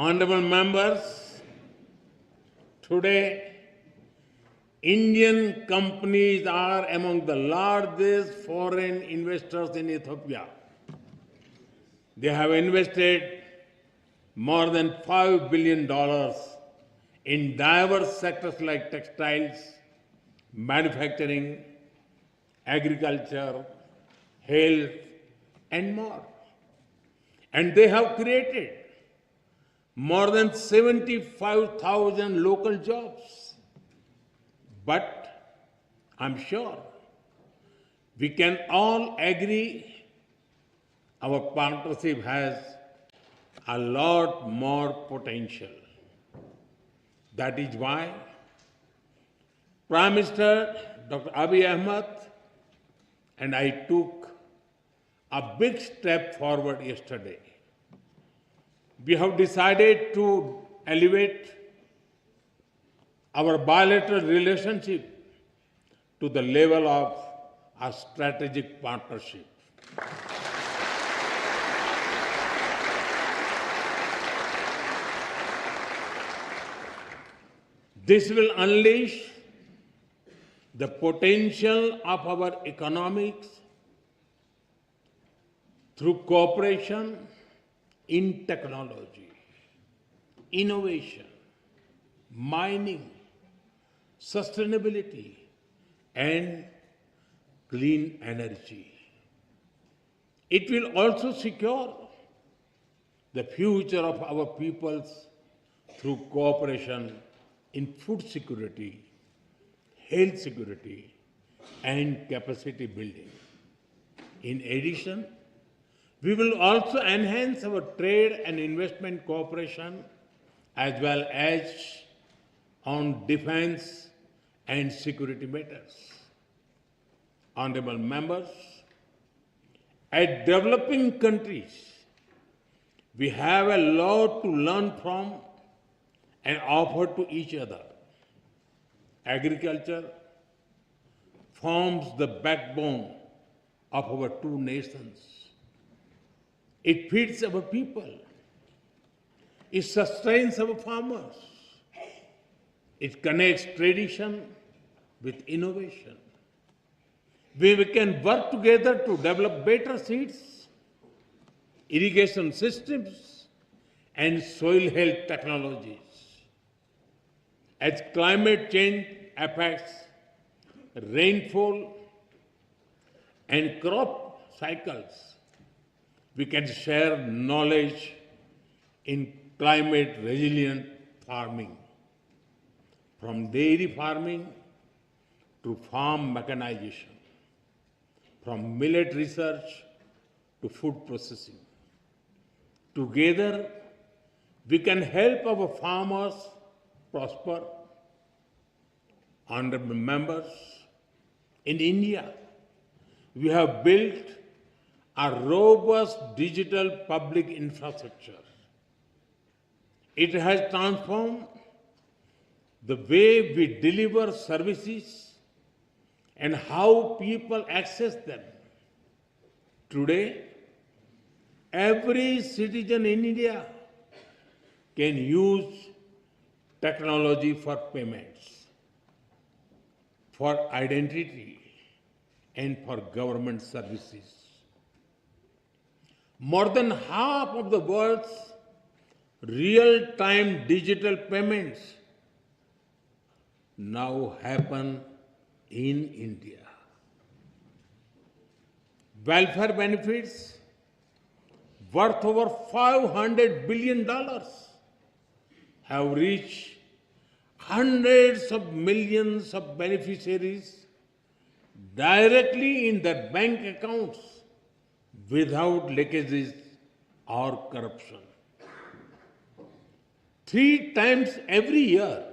Honorable members, today Indian companies are among the largest foreign investors in Ethiopia. They have invested more than $5 billion in diverse sectors like textiles, manufacturing, agriculture, health, and more. And they have created more than 75,000 local jobs. But I'm sure we can all agree our partnership has a lot more potential. That is why Prime Minister Dr. Abiy Ahmed and I took a big step forward yesterday. We have decided to elevate our bilateral relationship to the level of a strategic partnership. This will unleash the potential of our economics through cooperation in technology, innovation, mining, sustainability, and clean energy. It will also secure the future of our peoples through cooperation in food security, health security, and capacity building. In addition, we will also enhance our trade and investment cooperation as well as on defense and security matters. Honorable members, as developing countries, we have a lot to learn from and offer to each other. Agriculture forms the backbone of our two nations. It feeds our people. It sustains our farmers. It connects tradition with innovation. We can work together to develop better seeds, irrigation systems, and soil health technologies. As climate change affects rainfall and crop cycles, we can share knowledge in climate resilient farming, from dairy farming to farm mechanization, from millet research to food processing. Together, we can help our farmers prosper. Honorable members, in India, we have built a robust digital public infrastructure. It has transformed the way we deliver services and how people access them. Today, every citizen in India can use technology for payments, for identity, and for government services. More than half of the world's real-time digital payments now happen in India. Welfare benefits worth over $500 billion have reached hundreds of millions of beneficiaries directly in their bank accounts without leakages or corruption. 3 times every year,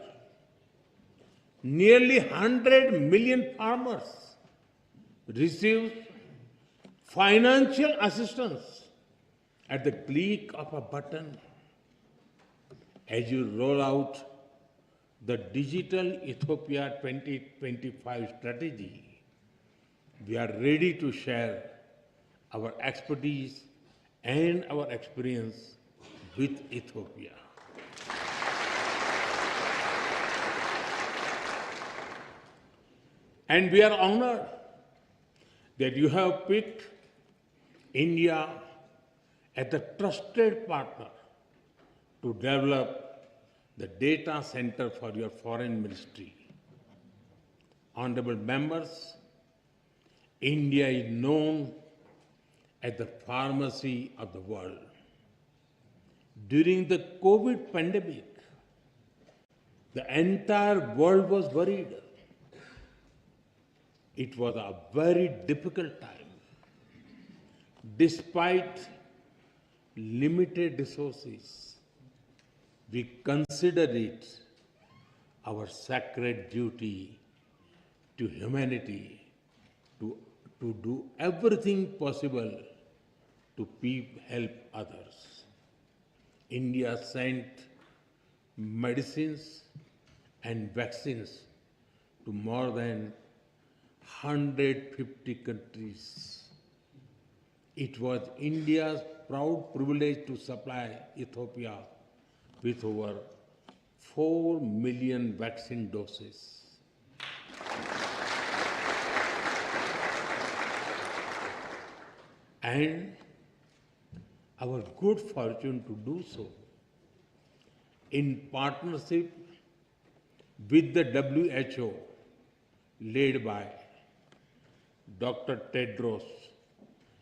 nearly 100 million farmers receive financial assistance at the click of a button. As you roll out the Digital Ethiopia 2025 strategy, we are ready to share our expertise and our experience with Ethiopia. And we are honored that you have picked India as a trusted partner to develop the data center for your foreign ministry. Honorable members, India is known as the pharmacy of the world. During the COVID pandemic, the entire world was worried. It was a very difficult time. Despite limited resources, we consider it our sacred duty to humanity to do everything possible to help others. India sent medicines and vaccines to more than 150 countries. It was India's proud privilege to supply Ethiopia with over 4 million vaccine doses. And our good fortune to do so in partnership with the WHO, led by Dr. Tedros,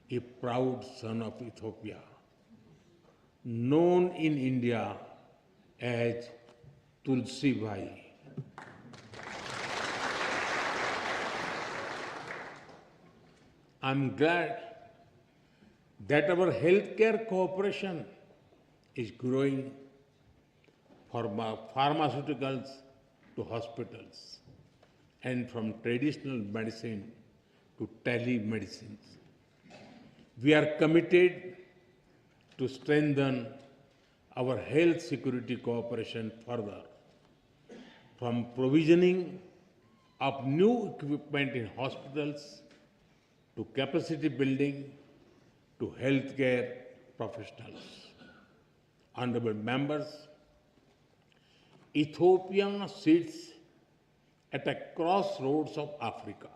a proud son of Ethiopia, known in India as Tulsi Bhai. I'm glad that our healthcare cooperation is growing from pharmaceuticals to hospitals and from traditional medicine to telemedicine. We are committed to strengthen our health security cooperation further, from provisioning of new equipment in hospitals to capacity building to healthcare professionals. Honorable members, Ethiopia sits at a crossroads of Africa.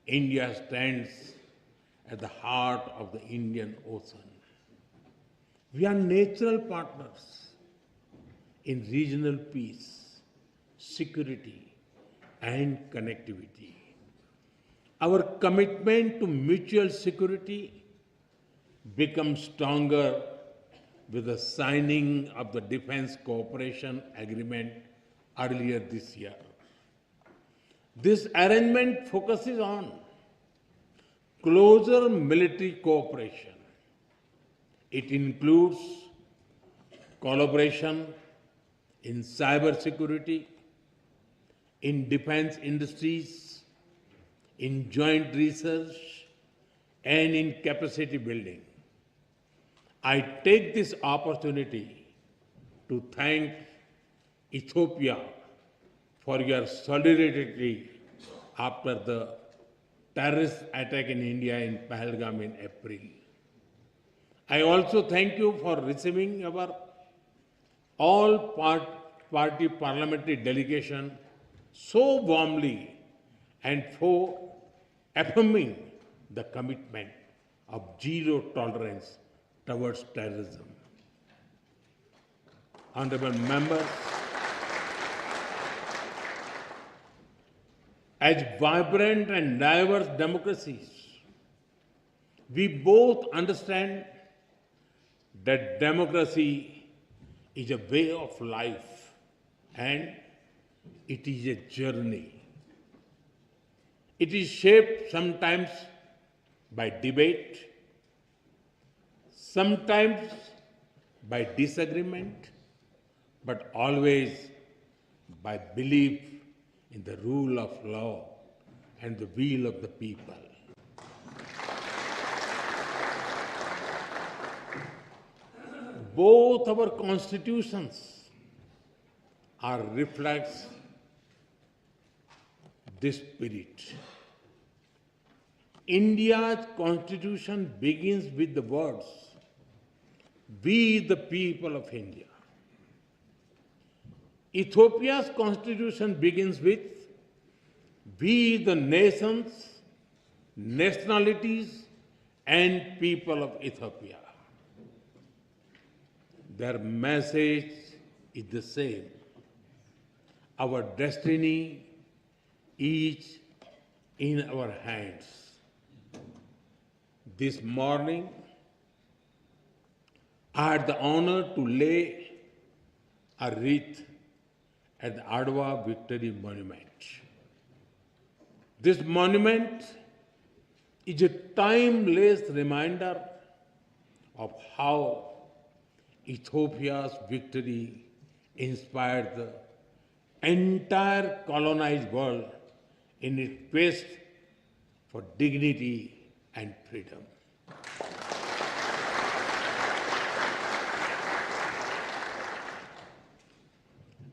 India stands at the heart of the Indian Ocean. We are natural partners in regional peace, security, and connectivity. Our commitment to mutual security becomes stronger with the signing of the Defense Cooperation Agreement earlier this year. This arrangement focuses on closer military cooperation. It includes collaboration in cybersecurity, in defense industries, in joint research, and in capacity building. I take this opportunity to thank Ethiopia for your solidarity after the terrorist attack in India in Pahalgam in April. I also thank you for receiving our all-party parliamentary delegation so warmly and for affirming the commitment of zero tolerance towards terrorism. Honorable members, as vibrant and diverse democracies, we both understand that democracy is a way of life and it is a journey. It is shaped sometimes by debate, sometimes by disagreement, but always by belief in the rule of law and the will of the people. Both our constitutions are reflects this spirit. India's constitution begins with the words, "We the people of India." Ethiopia's constitution begins with, We, the nations, nationalities, and people of Ethiopia, their message is the same. Our destiny is in our hands. This morning, I had the honor to lay a wreath at the Adwa Victory Monument. This monument is a timeless reminder of how Ethiopia's victory inspired the entire colonized world in its quest for dignity and freedom.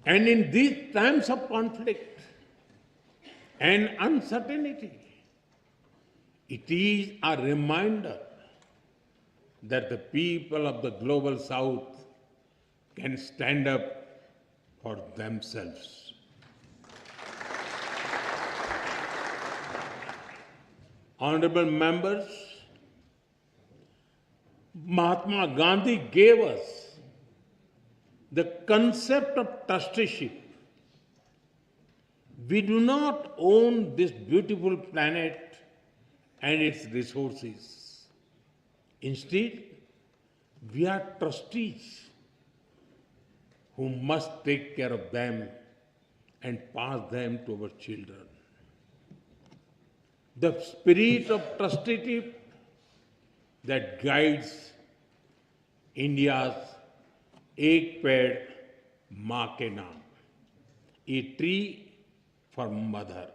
And in these times of conflict and uncertainty, it is a reminder that the people of the global south can stand up for themselves. Honorable members, Mahatma Gandhi gave us the concept of trusteeship. We do not own this beautiful planet and its resources. Instead, we are trustees who must take care of them and pass them to our children. The spirit of trusteeship that guides India's Ek Ped Maa Ke Naam, a tree for mother.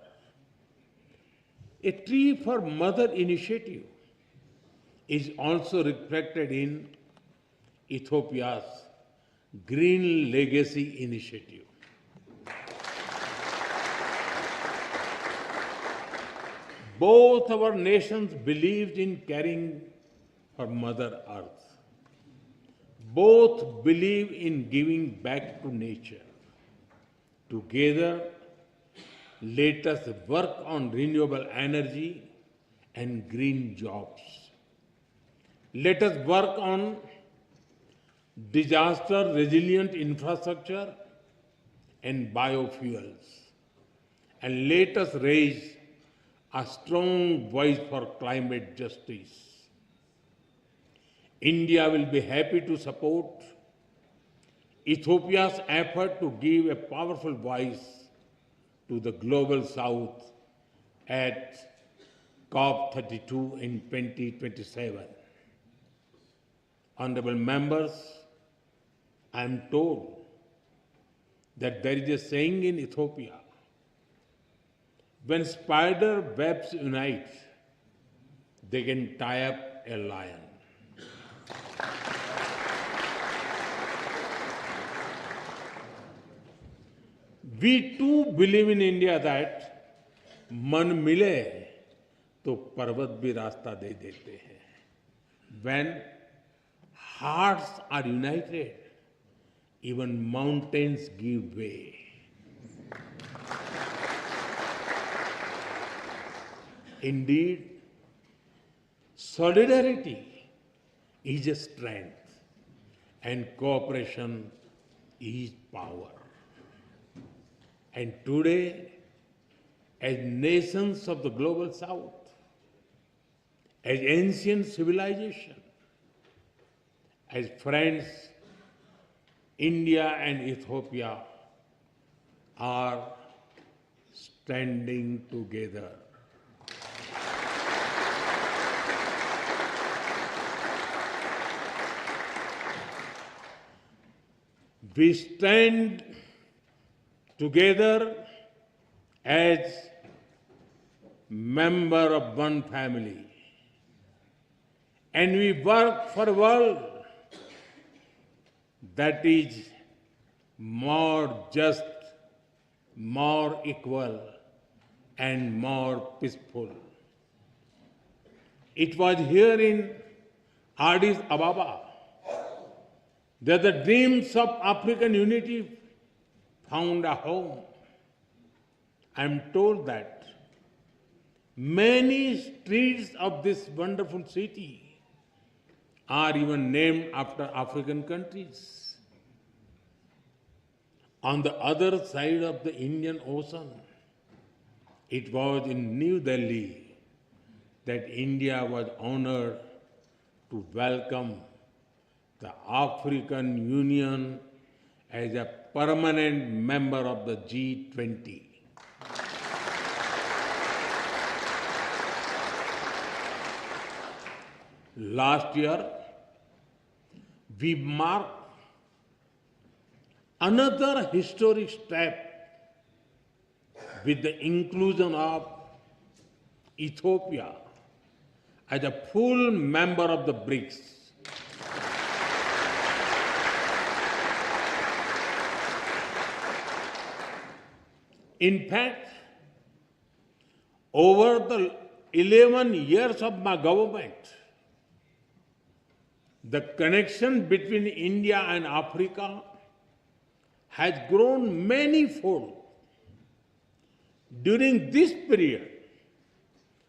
A tree for mother initiative is also reflected in Ethiopia's Green Legacy Initiative. Both our nations believed in caring for Mother Earth. Both believe in giving back to nature. Together, let us work on renewable energy and green jobs. Let us work on disaster-resilient infrastructure and biofuels. And let us raise a strong voice for climate justice. India will be happy to support Ethiopia's effort to give a powerful voice to the global south at COP32 in 2027. Honorable members, I am told that there is a saying in Ethiopia, when spider webs unite, they can tie up a lion. We too believe in India that मन मिले तो पर्वत भी रास्ता दे देते हैं. When hearts are united, even mountains give way. Indeed, solidarity is a strength and cooperation is power. And today, as nations of the global south, as ancient civilization, as friends, India and Ethiopia are standing together. We stand together as member of one family, and we work for a world that is more just, more equal, and more peaceful. It was here in Addis Ababa that the dreams of African unity found a home. I am told that Many streets of this wonderful city are even named after African countries. On the other side of the Indian Ocean, it was in New Delhi that India was honored to welcome the African Union as a permanent member of the G20. Last year, we marked another historic step with the inclusion of Ethiopia as a full member of the BRICS. In fact, over the 11 years of my government, the connection between India and Africa has grown many-fold. During this period,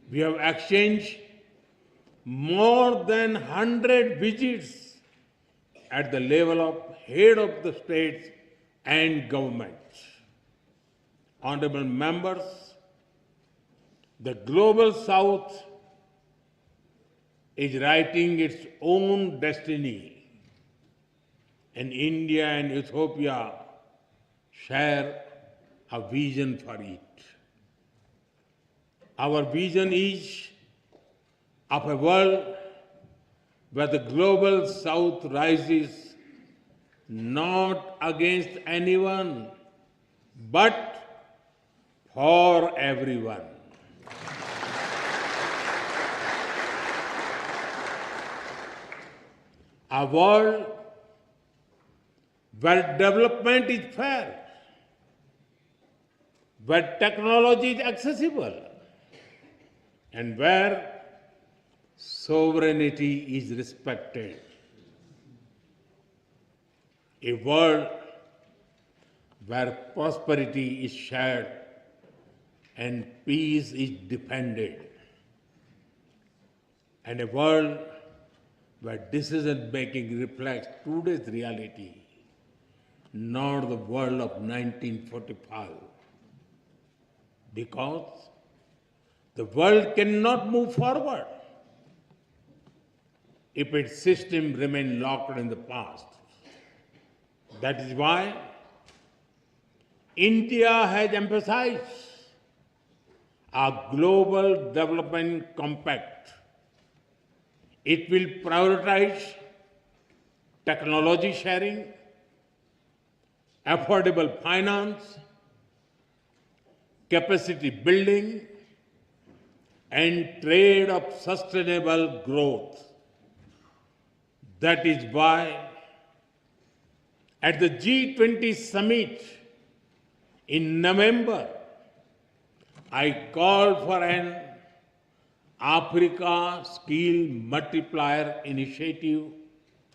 we have exchanged more than 100 visits at the level of head of the states and governments. Honorable members, the Global South is writing its own destiny, and India and Ethiopia share a vision for it. Our vision is of a world where the Global South rises not against anyone, but for everyone. A world where development is fair, where technology is accessible, and where sovereignty is respected. A world where prosperity is shared and peace is defended. And a world where decision-making reflects today's reality, not the world of 1945. Because the world cannot move forward if its system remains locked in the past. That is why India has emphasized a global development compact. It will prioritize technology sharing, affordable finance, capacity building, and trade of sustainable growth. That is why at the G20 summit in November, I called for an Africa Skill Multiplier Initiative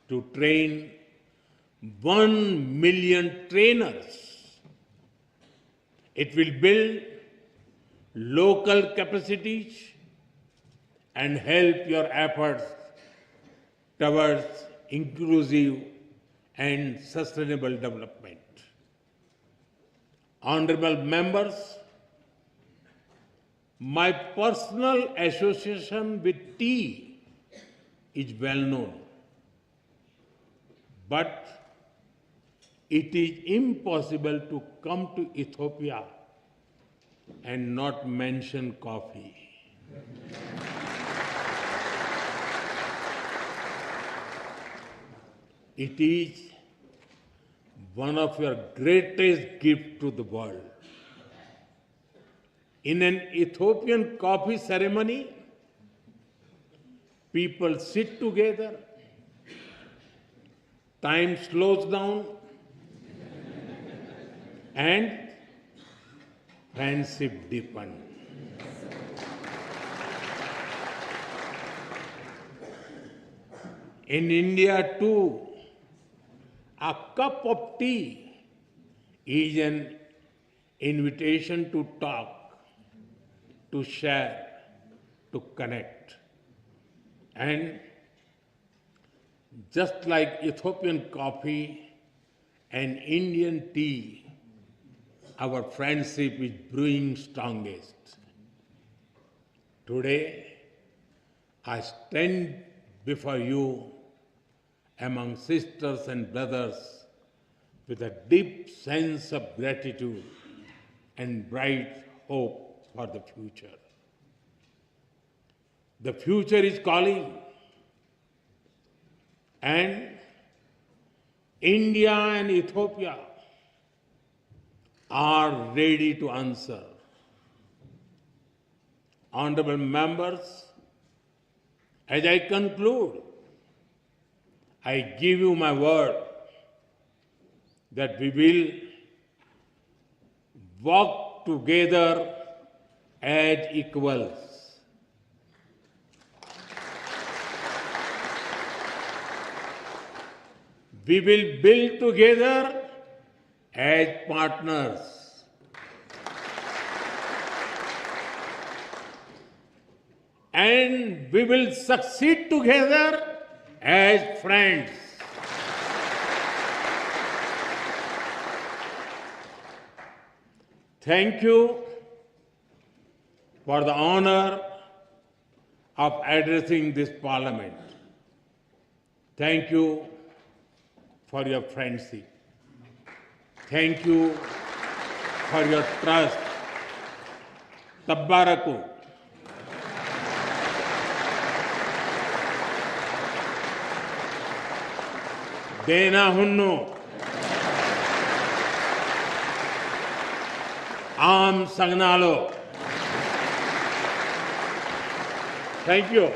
to train 1 million trainers. It will build local capacities and help your efforts towards inclusive and sustainable development. Honorable members, my personal association with tea is well known, but it is impossible to come to Ethiopia and not mention coffee. It is one of your greatest gifts to the world. In an Ethiopian coffee ceremony, people sit together, time slows down, and friendship deepens. In India too, a cup of tea is an invitation to talk, to share, to connect. And just like Ethiopian coffee and Indian tea, our friendship is brewing strongest. Today, I stand before you among sisters and brothers with a deep sense of gratitude and bright hope for the future. The future is calling, and India and Ethiopia are ready to answer. Honorable members, as I conclude, I give you my word that we will work together as equals. We will build together as partners. And we will succeed together as friends. Thank you for the honor of addressing this Parliament. Thank you for your friendship. Thank you for your trust. Tabbaraku. Dena hunnu. Am Sagnalo. Thank you.